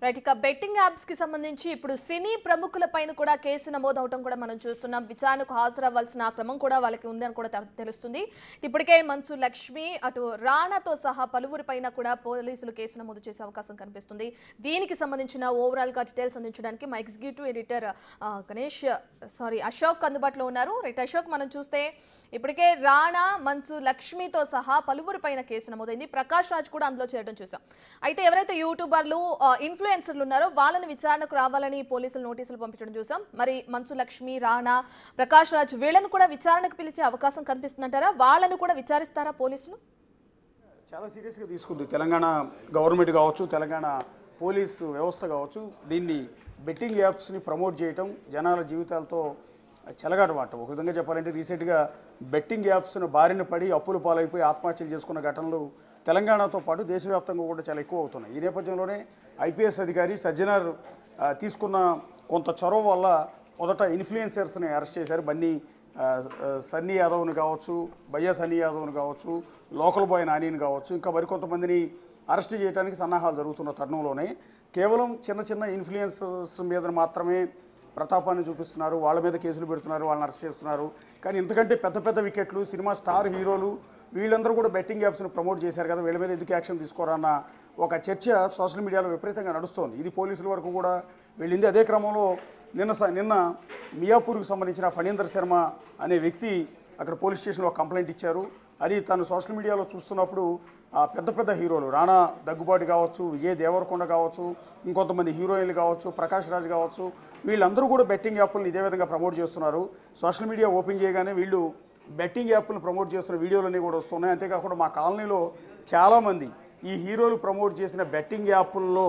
Right ఇక betting apps కి సంబంధించి ఇప్పుడు సినీ ప్రముఖుల పైన కూడా కేసు నమోదవటం కూడా మనం చూస్తున్నాం. విచారణకు హాజరవ్వాల్సిన క్రమం కూడా వాళ్ళకి ఉందని కూడా తెలుస్తుంది. ఇప్పటికే మంచు లక్ష్మి అటు రాణాతో సహా పలువురి పైన కూడా పోలీసులు కేసు నమోదు చేసే అవకాశం కనిపిస్తుంది. దీనికి సంబంధించిన ఓవరాల్ గా డీటెయిల్స్ అందించడానికి మా ఎగ్జిక్యూటివ్ ఎడిటర్ అశోక్ అందుబాటులో ఉన్నారు. రైట్ అశోక్, మనం చూస్తే ఇప్పటికే రాణా మంచు లక్ష్మితో సహా పలువురి పైన కేసు నమోదైంది. ప్రకాష్ రాజ్ కూడా అందులో చేరడం చూసాం. అయితే ఎవరైతే యూట్యూబర్లు ఇన్ఫ్లుయెన్సర్లు ఉన్నారో వాళ్ళని విచారణకు రావాలని పోలీసులు నోటీసులు పంపించడం చూసాం. మరి మంచు లక్ష్మి, రాణా, ప్రకాష్ రాజ్ వీళ్ళను కూడా విచారణకు పిలిచే అవకాశం కనిపిస్తుందంటారా? వాళ్ళను కూడా విచారిస్తారా పోలీసులు? చాలా సీరియస్గా తీసుకుంది తెలంగాణ గవర్నమెంట్ కావచ్చు, తెలంగాణ పోలీసు వ్యవస్థ కావచ్చు. దీన్ని బెట్టింగ్ యాప్స్ని ప్రమోట్ చేయటం జనాల జీవితాలతో చెలగాటమాట. ఒక విధంగా చెప్పాలంటే రీసెంట్గా బెట్టింగ్ యాప్స్ను బారిన పడి అప్పులు పాలైపోయి ఆత్మహత్యలు చేసుకున్న ఘటనలు తెలంగాణతో పాటు దేశవ్యాప్తంగా కూడా చాలా ఎక్కువ అవుతున్నాయి. ఈ నేపథ్యంలోనే ఐపీఎస్ అధికారి సజ్జనార్ తీసుకున్న కొంత చొరవ వల్ల మొదట ఇన్ఫ్లుయెన్సర్స్ని అరెస్ట్ చేశారు. సన్నీ యాదవ్ని కావచ్చు, భయ్యా సన్నీ యాదవ్ని కావచ్చు, లోకల్ బాయ్ నానిని కావచ్చు, ఇంకా మరికొంతమందిని అరెస్ట్ చేయడానికి సన్నాహాలు జరుగుతున్న తరుణంలోనే కేవలం చిన్న చిన్న ఇన్ఫ్లుయెన్సర్స్ మీద మాత్రమే ప్రతాపాన్ని చూపిస్తున్నారు, వాళ్ళ మీద కేసులు పెడుతున్నారు, వాళ్ళని అరెస్ట్ చేస్తున్నారు. కానీ ఇంతకంటే పెద్ద పెద్ద వికెట్లు, సినిమా స్టార్ హీరోలు వీళ్ళందరూ కూడా బెట్టింగ్ యాప్స్ని ప్రమోట్ చేశారు కదా, వీళ్ళ మీద ఎందుకు యాక్షన్ తీసుకోరన్న ఒక చర్చ సోషల్ మీడియాలో విపరీతంగా నడుస్తోంది. ఇది పోలీసుల వరకు కూడా వెళ్ళింది. అదే క్రమంలో నిన్న మియాపూర్కి సంబంధించిన ఫణీందర్ శర్మ అనే వ్యక్తి అక్కడ పోలీస్ స్టేషన్లో కంప్లైంట్ ఇచ్చారు. అది తను సోషల్ మీడియాలో చూస్తున్నప్పుడు పెద్ద పెద్ద హీరోలు రాణా దగ్గుబాటి కావచ్చు, విజయ్ దేవరకొండ కావచ్చు, ఇంకొంతమంది హీరోయిన్లు కావచ్చు, ప్రకాష్ రాజ్ కావచ్చు, వీళ్ళందరూ కూడా బెట్టింగ్ యాప్లను ఇదే విధంగా ప్రమోట్ చేస్తున్నారు. సోషల్ మీడియా ఓపెన్ చేయగానే వీళ్ళు బెట్టింగ్ యాప్లను ప్రమోట్ చేస్తున్న వీడియోలన్నీ కూడా వస్తున్నాయి. అంతేకాకుండా మా కాలనీలో చాలామంది ఈ హీరోలు ప్రమోట్ చేసిన బెట్టింగ్ యాప్ల్లో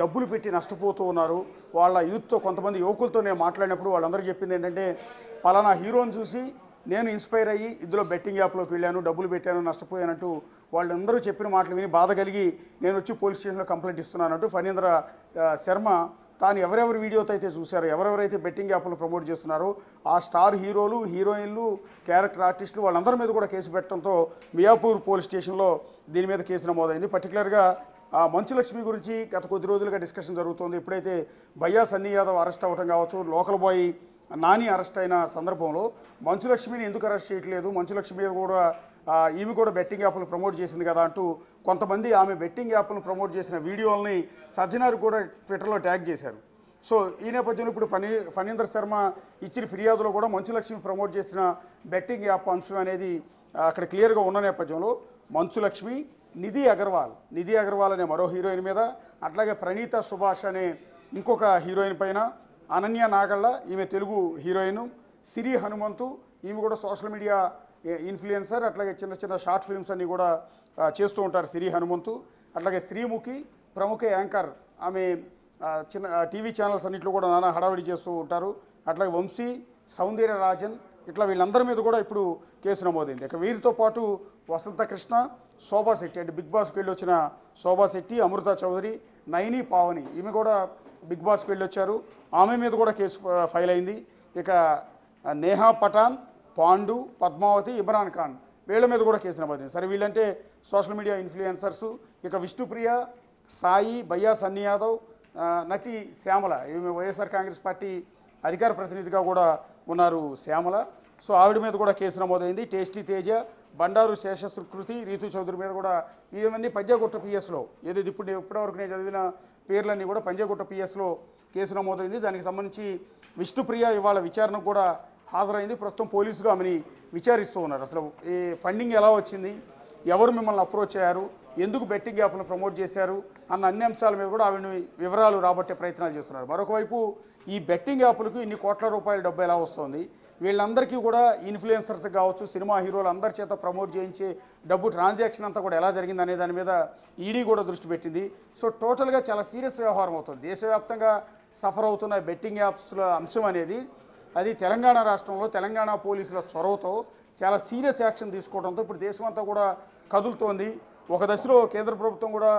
డబ్బులు పెట్టి నష్టపోతూ ఉన్నారు. వాళ్ళ యూత్తో కొంతమంది యువకులతో నేను మాట్లాడినప్పుడు వాళ్ళందరూ చెప్పింది ఏంటంటే, పలానా హీరోని చూసి నేను ఇన్స్పైర్ అయ్యి ఇందులో బెట్టింగ్ యాప్లోకి వెళ్ళాను, డబ్బులు పెట్టాను, నష్టపోయానంటూ వాళ్ళందరూ చెప్పిన మాటలు విని బాధ కలిగి నేను వచ్చి పోలీస్ స్టేషన్లో కంప్లైంట్ ఇస్తున్నానంటూ ఫణీంద్ర శర్మ తాను ఎవరెవరి వీడియోతో అయితే చూశారో, ఎవరెవరైతే బెట్టింగ్ యాప్లను ప్రమోట్ చేస్తున్నారో ఆ స్టార్ హీరోలు, హీరోయిన్లు, క్యారెక్టర్ ఆర్టిస్టులు వాళ్ళందరి మీద కూడా కేసు పెట్టడంతో మియాపూర్ పోలీస్ స్టేషన్లో దీని మీద కేసు నమోదైంది. పర్టికులర్గా మంచు లక్ష్మి గురించి గత కొద్ది రోజులుగా డిస్కషన్ జరుగుతోంది. ఎప్పుడైతే భయ్యా సన్నీ యాదవ్ అరెస్ట్ అవ్వటం కావచ్చు, లోకల్ బాయ్ నాని అరెస్ట్ అయిన సందర్భంలో మంచు లక్ష్మిని ఎందుకు అరెస్ట్ చేయట్లేదు, మంచు లక్ష్మి కూడా ఈమె కూడా బెట్టింగ్ యాప్లు ప్రమోట్ చేసింది కదా అంటూ కొంతమంది ఆమె బెట్టింగ్ యాప్లను ప్రమోట్ చేసిన వీడియోలని సజ్జనార్ కూడా ట్విట్టర్లో ట్యాగ్ చేశారు. సో ఈ నేపథ్యంలో ఇప్పుడు ఫణీందర్ శర్మ ఇచ్చిన ఫిర్యాదులో కూడా మంచు లక్ష్మి ప్రమోట్ చేసిన బెట్టింగ్ యాప్ అంశం అనేది అక్కడ క్లియర్గా ఉన్న నేపథ్యంలో మంచు లక్ష్మి, నిధి అగర్వాల్ అనే మరో హీరోయిన్ మీద, అట్లాగే ప్రణీత సుభాష్ అనే ఇంకొక హీరోయిన్ పైన, అనన్య నాగళ్ళ ఈమె తెలుగు హీరోయిన్, సిరి హనుమంతు ఈమె కూడా సోషల్ మీడియా ఇన్ఫ్లుయెన్సర్, అట్లాగే చిన్న చిన్న షార్ట్ ఫిల్మ్స్ అన్నీ కూడా చేస్తూ ఉంటారు సిరి హనుమంతు, అట్లాగే శ్రీముఖి ప్రముఖ యాంకర్, ఆమె చిన్న టీవీ ఛానల్స్ అన్నింటిలో కూడా నానా హడావిడి చేస్తూ ఉంటారు, అట్లాగే వంశీ, సౌందర్య రాజన్, ఇట్లా వీళ్ళందరి మీద కూడా ఇప్పుడు కేసు నమోదైంది. ఇక వీరితో పాటు వసంత కృష్ణ, శోభా శెట్టి అంటే బిగ్ బాస్కి వెళ్ళి వచ్చిన శోభా శెట్టి, అమృత చౌదరి, నైని పావని ఈమె కూడా బిగ్ బాస్కి వెళ్ళి వచ్చారు, ఆమె మీద కూడా కేసు ఫైల్ అయింది. ఇక నేహా పఠాన్, పాండు, పద్మావతి, ఇమ్రాన్ ఖాన్ వీళ్ళ మీద కూడా కేసు నమోదైంది. సరే వీళ్ళంటే సోషల్ మీడియా ఇన్ఫ్లుయెన్సర్సు. ఇక విష్ణుప్రియ, సాయి, భయ్యా సన్నీ యాదవ్, నటి శ్యామల ఈమె వైఎస్ఆర్ కాంగ్రెస్ పార్టీ అధికార ప్రతినిధిగా కూడా ఉన్నారు శ్యామల. సో ఆవిడ మీద కూడా కేసు నమోదైంది. టేస్టీ తేజ, బండారు శేషసుకృతి, రీతు చౌదరి మీద కూడా ఇవన్నీ పంజాగుట్ట పిఎస్లో ఏదైతే ఇప్పటివరకు నేను చదివిన పేర్లన్నీ కూడా పంజాగుట్ట పిఎస్లో కేసు నమోదైంది. దానికి సంబంధించి విష్ణుప్రియ ఇవాళ విచారణకు కూడా హాజరైంది. ప్రస్తుతం పోలీసులు ఆమెని విచారిస్తూ ఉన్నారు. అసలు ఈ ఫండింగ్ ఎలా వచ్చింది, ఎవరు మిమ్మల్ని అప్రోచ్ అయ్యారు, ఎందుకు బెట్టింగ్ యాప్ను ప్రమోట్ చేశారు అన్న అన్ని అంశాల మీద కూడా ఆవిడని వివరాలు రాబట్టే ప్రయత్నాలు చేస్తున్నారు. మరొకవైపు ఈ బెట్టింగ్ యాప్లకు ఇన్ని కోట్ల రూపాయల డబ్బు ఎలా వస్తుంది, వీళ్ళందరికీ కూడా ఇన్ఫ్లుయెన్సర్స్ కావచ్చు, సినిమా హీరోలు అందరి చేత ప్రమోట్ చేయించే డబ్బు ట్రాన్సాక్షన్ అంతా కూడా ఎలా జరిగింది అనే దాని మీద ఈడీ కూడా దృష్టి పెట్టింది. సో టోటల్గా చాలా సీరియస్ వ్యవహారం అవుతుంది. దేశవ్యాప్తంగా సఫర్ అవుతున్న బెట్టింగ్ యాప్స్ల అంశం అనేది అది తెలంగాణ రాష్ట్రంలో తెలంగాణ పోలీసుల చొరవతో చాలా సీరియస్ యాక్షన్ తీసుకోవడంతో ఇప్పుడు దేశమంతా కూడా కదులుతోంది. ఒక దశలో కేంద్ర ప్రభుత్వం కూడా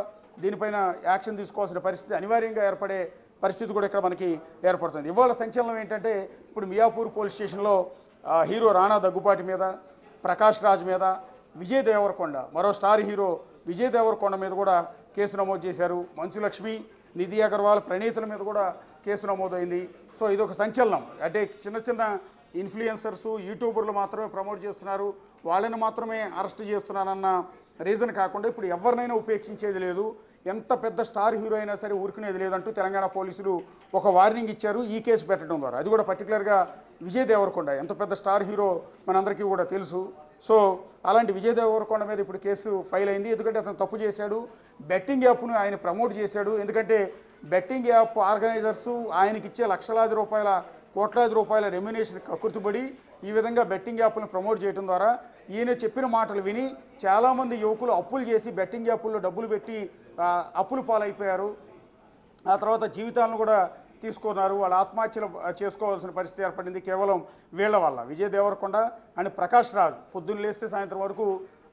దీనిపైన యాక్షన్ తీసుకోవాల్సిన పరిస్థితి అనివార్యంగా ఏర్పడే పరిస్థితి కూడా ఇక్కడ మనకి ఏర్పడుతుంది. ఇవాళ సంచలనం ఏంటంటే ఇప్పుడు మియాపూర్ పోలీస్ స్టేషన్లో హీరో రాణా దగ్గుపాటి మీద, ప్రకాష్ రాజ్ మీద, విజయ్ దేవరకొండ మరో స్టార్ హీరో విజయ్ దేవరకొండ మీద కూడా కేసు నమోదు చేశారు. మంచు లక్ష్మి నిధి అగర్వాల్, ప్రణీతుల మీద కూడా కేసు నమోదైంది. సో ఇది ఒక సంచలనం. అంటే చిన్న చిన్న ఇన్ఫ్లుయెన్సర్సు, యూట్యూబర్లు మాత్రమే ప్రమోట్ చేస్తున్నారు, వాళ్ళని మాత్రమే అరెస్ట్ చేస్తున్నారన్న రీజన్ కాకుండా ఇప్పుడు ఎవరినైనా ఉపేక్షించేది లేదు, ఎంత పెద్ద స్టార్ హీరో అయినా సరే ఊరుకునేది లేదంటూ తెలంగాణ పోలీసులు ఒక వార్నింగ్ ఇచ్చారు ఈ కేసు పెట్టడం ద్వారా. అది కూడా పర్టికులర్గా విజయ్ దేవరకొండ, ఎంత పెద్ద స్టార్ హీరో మనందరికీ కూడా తెలుసు. సో అలాంటి విజయ్ దేవరకొండ మీద ఇప్పుడు కేసు ఫైల్ అయింది. ఎందుకంటే అతను తప్పు చేశాడు, బెట్టింగ్ యాప్ను ఆయన ప్రమోట్ చేశాడు. ఎందుకంటే బెట్టింగ్ యాప్ ఆర్గనైజర్సు ఆయనకి ఇచ్చే లక్షలాది రూపాయల, కోట్లాది రూపాయల రెమ్యునేషన్ కక్కుర్తిపడి ఈ విధంగా బెట్టింగ్ యాప్లను ప్రమోట్ చేయడం ద్వారా ఈయన చెప్పిన మాటలు విని చాలామంది యువకులు అప్పులు చేసి బెట్టింగ్ యాప్ల్లో డబ్బులు పెట్టి అప్పులు పాలైపోయారు. ఆ తర్వాత జీవితాలను కూడా తీసుకున్నారు, వాళ్ళు ఆత్మహత్యలు చేసుకోవాల్సిన పరిస్థితి ఏర్పడింది కేవలం వీళ్ళ వల్ల. విజయ్ దేవరకొండ అండ్ ప్రకాష్ రాజ్ పొద్దున్న లేస్తే సాయంత్రం వరకు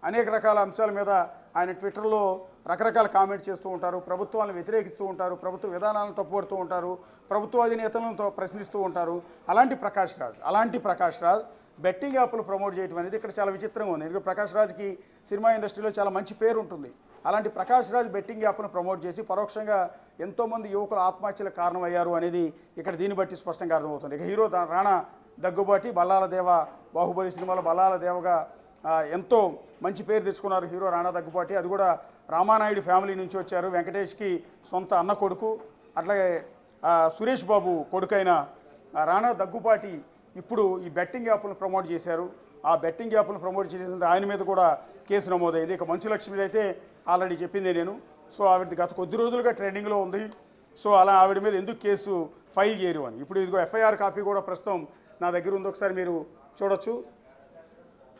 అనేక రకాల అంశాల మీద ఆయన ట్విట్టర్లో రకరకాల కామెంట్ చేస్తూ ఉంటారు, ప్రభుత్వాలను వ్యతిరేకిస్తూ ఉంటారు, ప్రభుత్వ విధానాలను తప్పుపడుతూ ఉంటారు, ప్రభుత్వ అధినేతలను ప్రశ్నిస్తూ ఉంటారు. అలాంటి ప్రకాష్ రాజ్ బెట్టింగ్ యాప్లు ప్రమోట్ చేయడం అనేది ఇక్కడ చాలా విచిత్రంగా ఉంది. ఎందుకంటే ప్రకాష్ రాజ్కి సినిమా ఇండస్ట్రీలో చాలా మంచి పేరు ఉంటుంది. అలాంటి ప్రకాష్ రాజ్ బెట్టింగ్ యాప్ను ప్రమోట్ చేసి పరోక్షంగా ఎంతోమంది యువకులు ఆత్మహత్యలకు కారణమయ్యారు అనేది ఇక్కడ దీన్ని బట్టి స్పష్టంగా అర్థమవుతుంది. ఇక హీరో రాణా దగ్గుబాటి, బల్లాల దేవ, బాహుబలి సినిమాలో బల్లాల దేవగా ఎంతో మంచి పేరు తెచ్చుకున్నారు హీరో రాణా దగ్గుబాటి. అది కూడా రామానాయుడు ఫ్యామిలీ నుంచి వచ్చారు. వెంకటేష్కి సొంత అన్న కొడుకు. అట్లాగే సురేష్ బాబు కొడుకైన రాణా దగ్గుబాటి ఇప్పుడు ఈ బెట్టింగ్ యాప్లను ప్రమోట్ చేశారు. ఆ బెట్టింగ్ యాప్లను ప్రమోట్ చేసిన ఆయన మీద కూడా కేసు నమోదైంది. ఇక మంచు లక్ష్మిది అయితే ఆల్రెడీ చెప్పింది నేను. సో ఆవిడది గత కొద్ది రోజులుగా ట్రెండింగ్లో ఉంది. సో అలా ఆవిడ మీద ఎందుకు కేసు ఫైల్ చేయరు అని. ఇప్పుడు ఇదిగో ఎఫ్ఐఆర్ కాపీ కూడా ప్రస్తుతం నా దగ్గర ఉంది, ఒకసారి మీరు చూడొచ్చు.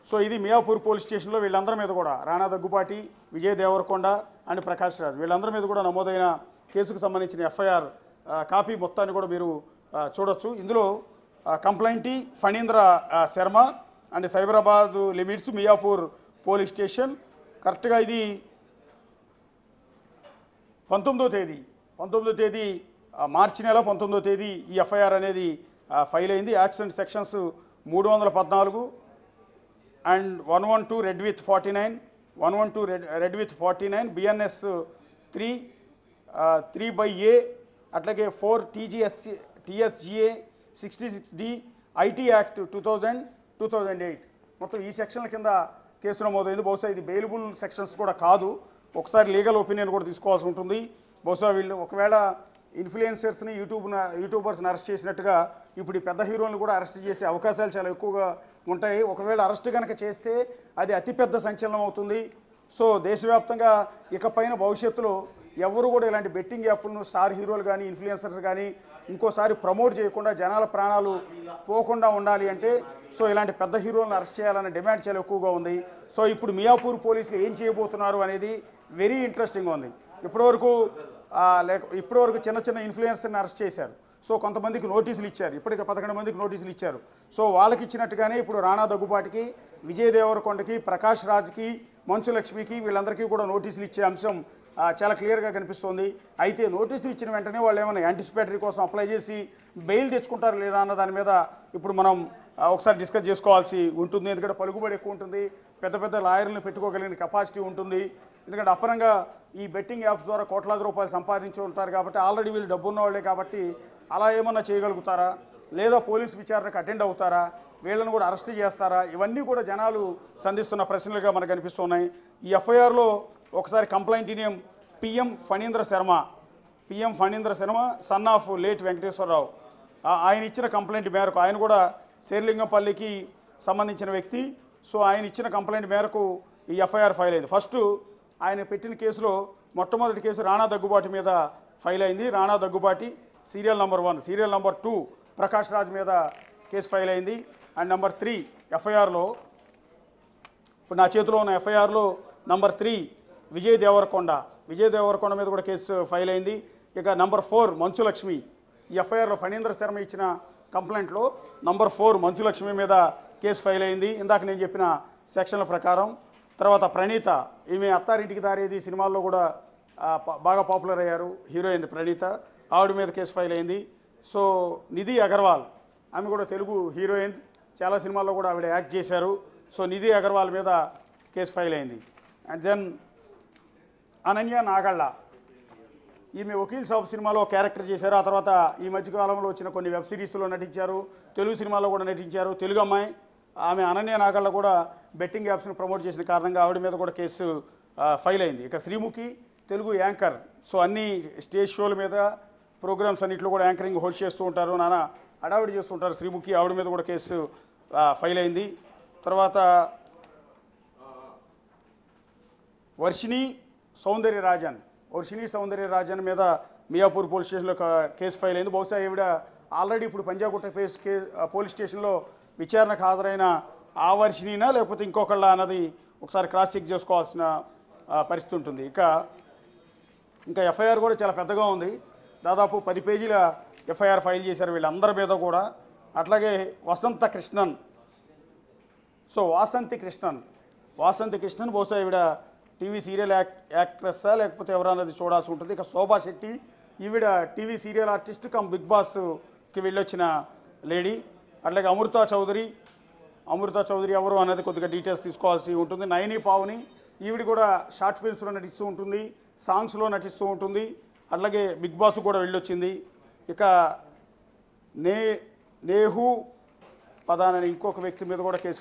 సో ఇది మియాపూర్ పోలీస్ స్టేషన్లో వీళ్ళందరి మీద కూడా రాణా దగ్గుబాటి, విజయ్ దేవరకొండ అండ్ ప్రకాష్ రాజ్ వీళ్ళందరి మీద కూడా నమోదైన కేసుకు సంబంధించిన ఎఫ్ఐఆర్ కాపీ మొత్తాన్ని కూడా మీరు చూడొచ్చు. ఇందులో కంప్లైంటీ Phanindra Sharma and Cyberabad limits Miyapur police station. కరెక్ట్గా ఇది 19వ తేదీ మార్చి నెల 19వ తేదీ ఈ ఎఫ్ఐఆర్ అనేది ఫైల్ అయింది. Accident sections 314 and 112 red with 49, 112 red with 49, BNS 3/A, అట్లాగే 4 TSGA 66D, IT యాక్ట్ 2008 మొత్తం ఈ సెక్షన్ల కింద కేసు నమోదైంది. బహుశా ఇది బెయిలబుల్ సెక్షన్స్ కూడా కాదు, ఒకసారి లీగల్ ఒపీనియన్ కూడా తీసుకోవాల్సి ఉంటుంది. బహుశా వీళ్ళు ఒకవేళ ఇన్ఫ్లుయెన్సర్స్ని యూట్యూబర్స్ని అరెస్ట్ చేసినట్టుగా ఇప్పుడు ఈ పెద్ద హీరోలను కూడా అరెస్ట్ చేసే అవకాశాలు చాలా ఎక్కువగా ఉంటాయి. ఒకవేళ అరెస్ట్ కనుక చేస్తే అది అతిపెద్ద సంచలనం అవుతుంది. సో దేశవ్యాప్తంగా ఇకపైన భవిష్యత్తులో ఎవరు కూడా ఇలాంటి బెట్టింగ్ యాప్లను స్టార్ హీరోలు కానీ ఇన్ఫ్లుయెన్సర్స్ కానీ ఇంకోసారి ప్రమోట్ చేయకుండా జనాల ప్రాణాలు పోకుండా ఉండాలి అంటే సో ఇలాంటి పెద్ద హీరోలను అరెస్ట్ చేయాలనే డిమాండ్ చాలా ఎక్కువగా ఉంది. సో ఇప్పుడు మియాపూర్ పోలీసులు ఏం చేయబోతున్నారు అనేది వెరీ ఇంట్రెస్టింగ్గా ఉంది. ఇప్పటివరకు చిన్న చిన్న ఇన్ఫ్లుయెన్సర్ని అరెస్ట్ చేశారు. సో కొంతమందికి నోటీసులు ఇచ్చారు, ఇప్పటికే 11 మందికి నోటీసులు ఇచ్చారు. సో వాళ్ళకి ఇచ్చినట్టుగానే ఇప్పుడు రాణా దగ్గుబాటికి, విజయ్ దేవరకొండకి, ప్రకాష్ రాజ్కి, మంచు లక్ష్మికి వీళ్ళందరికీ కూడా నోటీసులు ఇచ్చే అంశం చాలా క్లియర్గా కనిపిస్తోంది. అయితే నోటీసులు ఇచ్చిన వెంటనే వాళ్ళు ఏమైనా యాంటిసిపేటరీ కోసం అప్లై చేసి బెయిల్ తెచ్చుకుంటారు లేదా అన్న దాని మీద ఇప్పుడు మనం ఒకసారి డిస్కస్ చేసుకోవాల్సి ఉంటుంది. ఎందుకంటే పలుకుబడి ఎక్కువ ఉంటుంది, పెద్ద పెద్ద లాయర్లను పెట్టుకోగలిగిన కెపాసిటీ ఉంటుంది. ఎందుకంటే అపరంగా ఈ బెట్టింగ్ యాప్స్ ద్వారా కోట్లాది రూపాయలు సంపాదించి ఉంటారు కాబట్టి ఆల్రెడీ వీళ్ళు డబ్బున్న వాళ్ళే కాబట్టి అలా ఏమన్నా చేయగలుగుతారా, లేదా పోలీసు విచారణకు అటెండ్ అవుతారా, వీళ్ళని కూడా అరెస్ట్ చేస్తారా, ఇవన్నీ కూడా జనాలు సంధిస్తున్న ప్రశ్నలుగా మనకు కనిపిస్తున్నాయి. ఈ ఎఫ్ఐఆర్లో ఒకసారి complaint name PM Phanindra Sharma, son of late Venkateswararao. ఆయన ఇచ్చిన కంప్లైంట్ మేరకు, ఆయన కూడా శేర్లింగంపల్లికి సంబంధించిన వ్యక్తి. సో ఆయన ఇచ్చిన కంప్లైంట్ మేరకు ఈ ఎఫ్ఐఆర్ ఫైల్ అయింది. ఫస్ట్ ఆయన పెట్టిన కేసులో మొట్టమొదటి కేసు రాణా దగ్గుబాటి మీద ఫైల్ అయింది. Rana Daggubati serial number 1, serial number 2 Prakash Raj మీద కేసు ఫైల్ అయింది. అండ్ నంబర్ 3 ఎఫ్ఐఆర్లో, ఇప్పుడు నా చేతిలో ఉన్న ఎఫ్ఐఆర్లో నంబర్ 3 విజయ్ దేవరకొండ మీద కూడా కేసు ఫైల్ అయింది. ఇక నంబర్ 4 మంచు లక్ష్మి. ఈ ఎఫ్ఐఆర్లో ఫణీంద్ర శర్మ ఇచ్చిన కంప్లైంట్లో నంబర్ 4 మంచు లక్ష్మి మీద కేసు ఫైల్ అయింది ఇందాక నేను చెప్పిన సెక్షన్ల ప్రకారం. తర్వాత ప్రణీత, ఈమె అత్తారింటికి దారేది సినిమాల్లో కూడా బాగా పాపులర్ అయ్యారు, హీరోయిన్ ప్రణీత, ఆవిడ మీద కేసు ఫైల్ అయింది. సో నిధి అగర్వాల్, ఆమె కూడా తెలుగు హీరోయిన్, చాలా సినిమాల్లో కూడా ఆవిడ యాక్ట్ చేశారు. సో నిధి అగర్వాల్ మీద కేసు ఫైల్ అయింది. అండ్ దెన్ అనన్య నాగళ్ళ, ఈమె వకీల్ సాబ్ సినిమాలో క్యారెక్టర్ చేశారు. ఆ తర్వాత ఈ మధ్యకాలంలో వచ్చిన కొన్ని వెబ్ సిరీస్లో నటించారు, తెలుగు సినిమాలో కూడా నటించారు. తెలుగు అమ్మాయి ఆమె అనన్య నాగళ్ళ కూడా బెట్టింగ్ యాప్స్ని ప్రమోట్ చేసిన కారణంగా ఆవిడ మీద కూడా కేసు ఫైల్ అయింది. ఇక శ్రీముఖి తెలుగు యాంకర్, సో అన్ని స్టేజ్ షోల మీద ప్రోగ్రామ్స్ అన్నింటిలో కూడా యాంకరింగ్ హోస్ట్ చేస్తూ ఉంటారు, నానా హడావిడి చేస్తుంటారు శ్రీముఖి. ఆవిడ మీద కూడా కేసు ఫైల్ అయింది. తర్వాత వర్షిణి సౌందర్యరాజన్ మీద మియాపూర్ పోలీస్ స్టేషన్లో కేసు ఫైల్ అయింది. బహుశా ఈవిడ ఆల్రెడీ ఇప్పుడు పంజాగుట్ట పోలీస్ స్టేషన్లో విచారణకు హాజరైన ఆ వర్షిణినా లేకపోతే ఇంకొకళ్ళ అన్నది ఒకసారి క్రాస్ చెక్ చేసుకోవాల్సిన పరిస్థితి ఉంటుంది. ఇంకా ఎఫ్ఐఆర్ కూడా చాలా పెద్దగా ఉంది. దాదాపు 10 పేజీల ఎఫ్ఐఆర్ ఫైల్ చేశారు వీళ్ళందరి మీద కూడా. అట్లాగే వాసంతి కృష్ణన్ బహుశా ఈవిడ టీవీ సీరియల్ యాక్ట్రెస్సా లేకపోతే ఎవరన్నది చూడాల్సి ఉంటుంది. ఇక శోభా శెట్టి ఈవిడ TV serial artist come big బాస్కి వెళ్ళొచ్చిన లేడీ. అట్లాగే అమృతా చౌదరి ఎవరు అన్నది కొద్దిగా డీటెయిల్స్ తీసుకోవాల్సి ఉంటుంది. నయని పావని ఈవిడ కూడా షార్ట్ ఫిల్మ్స్లో నటిస్తూ ఉంటుంది, సాంగ్స్లో నటిస్తూ ఉంటుంది. అట్లాగే బిగ్ బాస్ కూడా వెళ్ళొచ్చింది. ఇక నేహు పదాన్ అనే ఇంకొక వ్యక్తి మీద కూడా కేసు